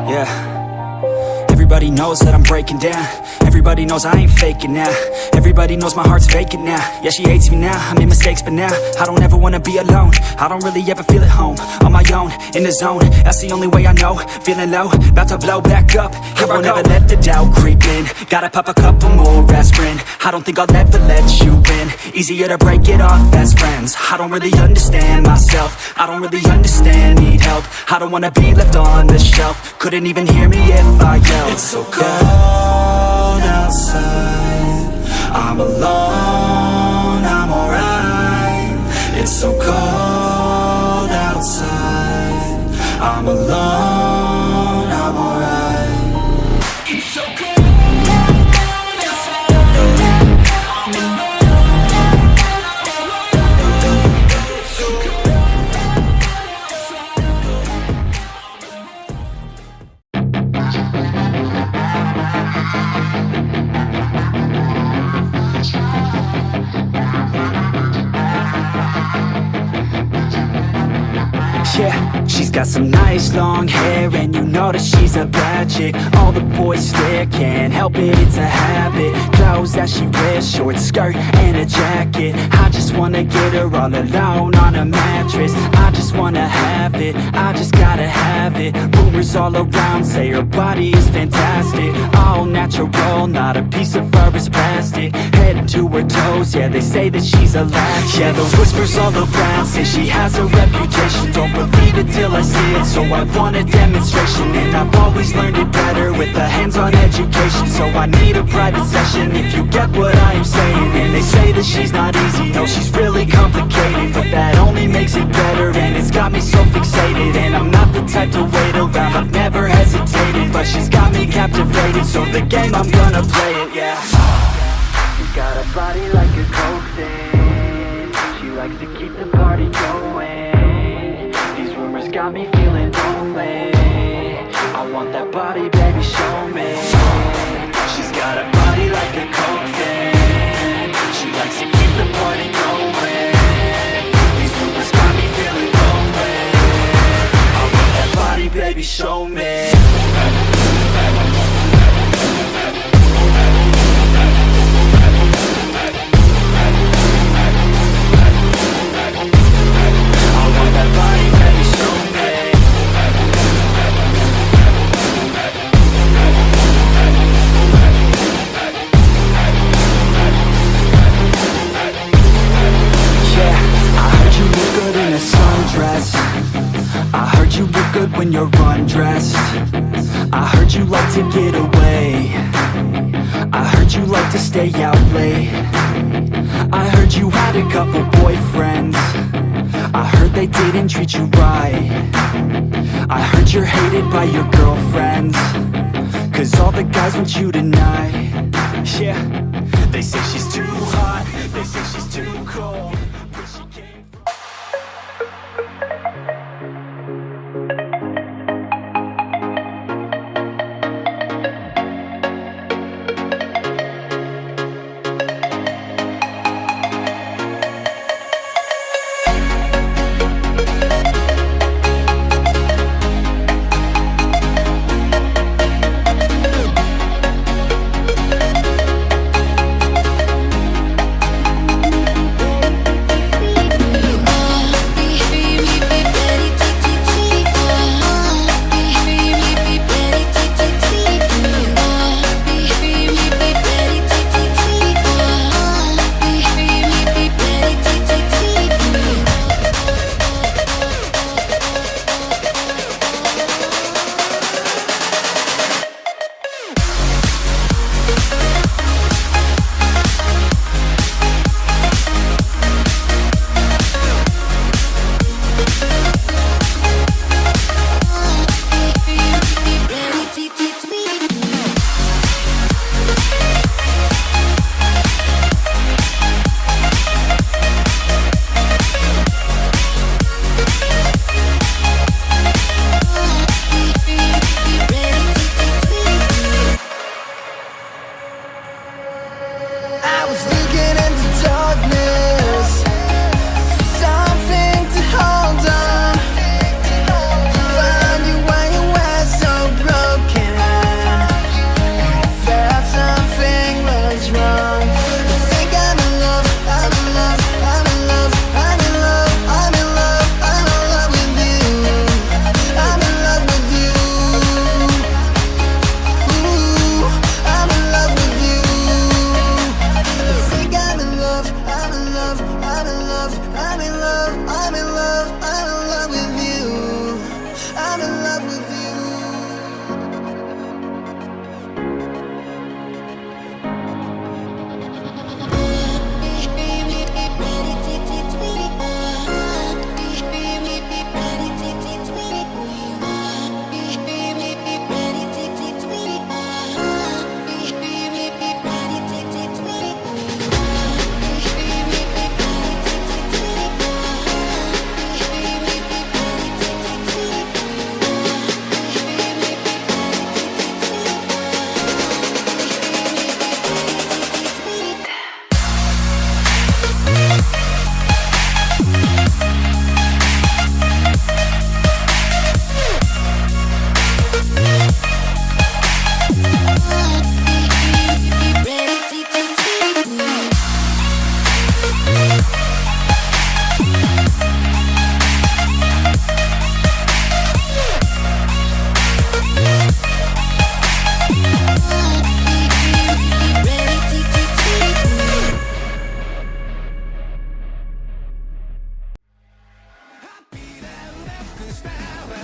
Yeah, everybody knows that I'm breaking down. Everybody knows I ain't faking now. Everybody knows my heart's vacant now. Yeah, she hates me now, I made mistakes but now I don't ever wanna be alone. I don't really ever feel at home. On my own, in the zone, that's the only way I know. Feeling low, about to blow back up. Here I won't ever let the doubt creep in. Gotta pop a couple more aspirin. I don't think I'll ever let you in. Easier to break it off best friends. I don't really understand myself. I don't really understand, need help. I don't wanna be left on the shelf. Couldn't even hear me if I yelled. It's so cold outside, I'm alone, I'm alright. It's so cold outside, I'm alone, I'm alright. It's so cold. Yeah, she's got some nice long hair, and you know that she's a bad chick. All the boys stare, can't help it, it's a habit. Clothes that she wears, short skirt and a jacket. I just wanna get her all alone on a mattress. I just wanna have it, I just gotta have it. Rumors all around say her body is fantastic. All natural, not a piece of fur is plastic. Head to her toes, yeah, they say that she's a latch. Yeah, the whispers all around say she has a reputation. Don't believe it till I see it, so I want a demonstration. And I've always learned it better with a hands-on education. So I need a private session if you get what I am saying. And they say that she's not easy, no, she's really complicated. But that only makes it better, and it's got me so fixated. And I'm not the type to wait around, I've never hesitated. But she's got me captivated, so the game, I'm gonna play it, yeah. She's got a body like a coke thing. She likes to keep the party going. These rumors got me feeling lonely. I want that body, baby, show me. She's got a body like a coke thing. She likes to keep the party going. These rumors got me feeling lonely. I want that body, baby, show me. When you're undressed, I heard you like to get away. I heard you like to stay out late. I heard you had a couple boyfriends. I heard they didn't treat you right. I heard you're hated by your girlfriends, 'cause all the guys want you tonight. Yeah, they say she's too hot, they say she's too cold. Where she came from.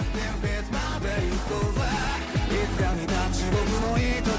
ステンペースまで行こうぜいつかに立ち僕の糸